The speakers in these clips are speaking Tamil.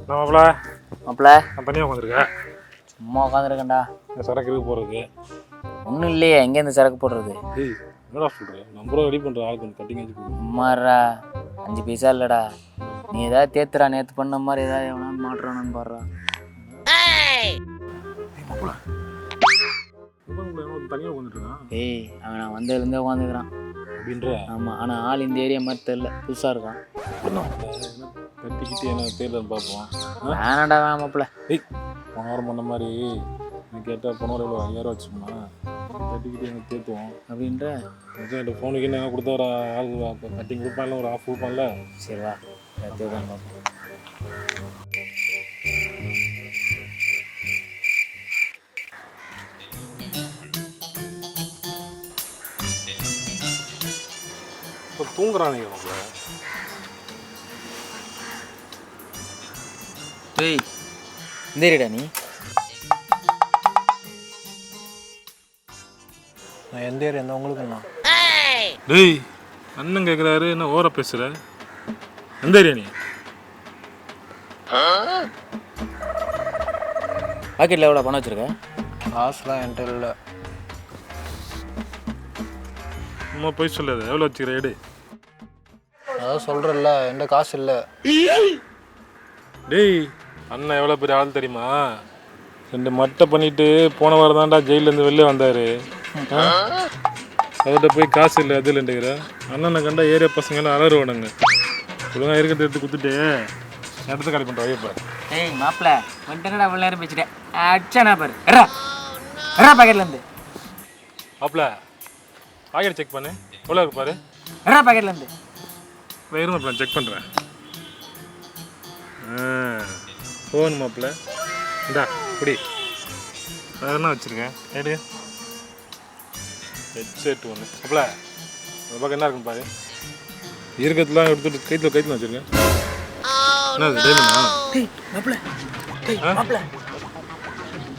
மாப்பிள மாப்பிள நான் தனியாக உட்காந்துருக்கேன். சும்மா உட்காந்துருக்கேன்டா. இந்த சரக்கு இருக்கு போகிறதுக்கு. ஒன்றும் இல்லையே, எங்கேருந்து சரக்கு போடுறது? ஏய் என்னடா சொல்கிறேன், நம்பரை ரெடி பண்ணுற ஆளுக்கு வந்து கட்டிங் வச்சு போடுங்க. அம்மாறா 5 பைசா இல்லைடா. நீ ஏதாவது தேத்துறா, நேற்று பண்ண மாதிரி ஏதாவது எவனா மாட்டுறானு பாடுறா. மாப்பிள தனியாக உட்காந்துருக்கான். ஏய் அவன் நான் வந்ததுலேருந்தே உட்காந்துக்கிறான் அப்படின்ற. ஆமாம், ஆனால் ஆள் இந்த ஏரியா மாதிரி தெரில, புதுசாக இருக்கான். கட்டிக்கிட்டு என்ன தேர்தல் பார்ப்போம். வேணாடா வேணாம் மாப்பிள. ஏய் போனாரம் பண்ண மாதிரி எனக்கு கேட்டால் போன எவ்வளோ 5000 வச்சுக்கோமா, கட்டிக்கிட்டு எனக்கு தேத்துவோம் அப்படின்ற. என் ஃபோனுக்கு என்ன கொடுத்தா ஒரு ஆள் கட்டிங் கொடுப்பான்ல, ஒரு ஆஃப் கொடுப்பான்ல. சரி வா தேதான் பார்ப்போம். இப்போ தூங்குறானுங்க மாப்பிள. ஏய் இந்த ஏரியாடா நீ? நான் எந்த ஏரியா எந்த உங்களுக்கு நான் டேய் அண்ணன் கேட்குறாரு, என்ன ஓர பேசுகிற? எந்த ஏரியா நீ? பாக்கெட்டில் எவ்வளோ பணம் வச்சுருக்க? காசுலாம் என்கிட்ட இல்லை. சும்மா போய் சொல்லாது, எவ்வளோ வச்சுக்கிற எடு. அதான் சொல்கிறல்ல, என்கிட்ட காசு இல்லை. டேய் அண்ணன் எவ்வளோ பெரிய ஆள் தெரியுமா? 2 மட்டை பண்ணிட்டு போன வாரம் தான்டா ஜெயிலேருந்து வெளில வந்தார். அவர்கிட்ட போய் காசு இல்லை அது இல்லைன்னுக்கிற. அண்ணனை கண்டா ஏரியா பசங்களாம் அலறுவானுங்க. ஒழுங்காக இருக்கிறத எடுத்து கொடுத்துட்டு இடத்த காலி பண்ணுற வைப்பா. ஏய் மாப்பிள வந்துட்டா அவ்வளோ நேரம் பேசிட்டேன். அடிச்சானா பாரு. எறா எறா பாக்கெட்லேருந்து. மாப்பிள பாக்கெட் செக் பண்ணு, எவ்வளோ இருக்கு பாரு. எறா பாக்கெட்லேருந்து. இருமா மாப்பிள செக் பண்ணுறேன். ஃபோன் மாப்பிள இந்தா இப்படி வேறு என்ன வச்சுருக்கேன் எடு. ஹெட்செட் ஒன்று மாப்பிள அந்த பக்கம் என்ன இருக்குன்னு பாரு. இருக்கிறதுலாம் எடுத்துட்டு கைத்தில் வச்சுருக்கேன். என்னது டைமண்டா? டேய் மாப்பிள. டேய் மாப்பிள.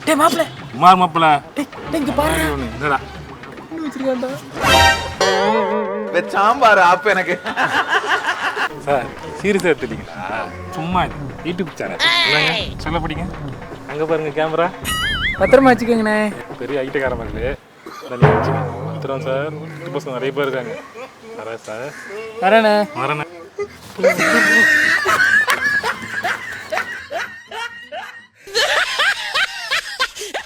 டேய் மாப்பிள. மாறு மாப்பிள. டேய் இங்க பாரு. என்னடா வச்சிருக்கான்டா. சாம்பார் ஆப்பு எனக்கு. சார் சீரியஸாக எடுத்துட்டீங்களா? சும்மா யூடியூப் சேனல் சொல்ல படிங்க. அங்கே பாருங்க கேமரா. பத்திரமா வச்சுக்கோங்கண்ணே. பெரிய ஐட்டக்கார மகளே தனியாக வச்சுக்கோங்க. பத்திரம் சார், பசங்க நிறைய பேர் இருக்காங்க. வரேன் சார். வரேண்ணே. வரேண்ணே.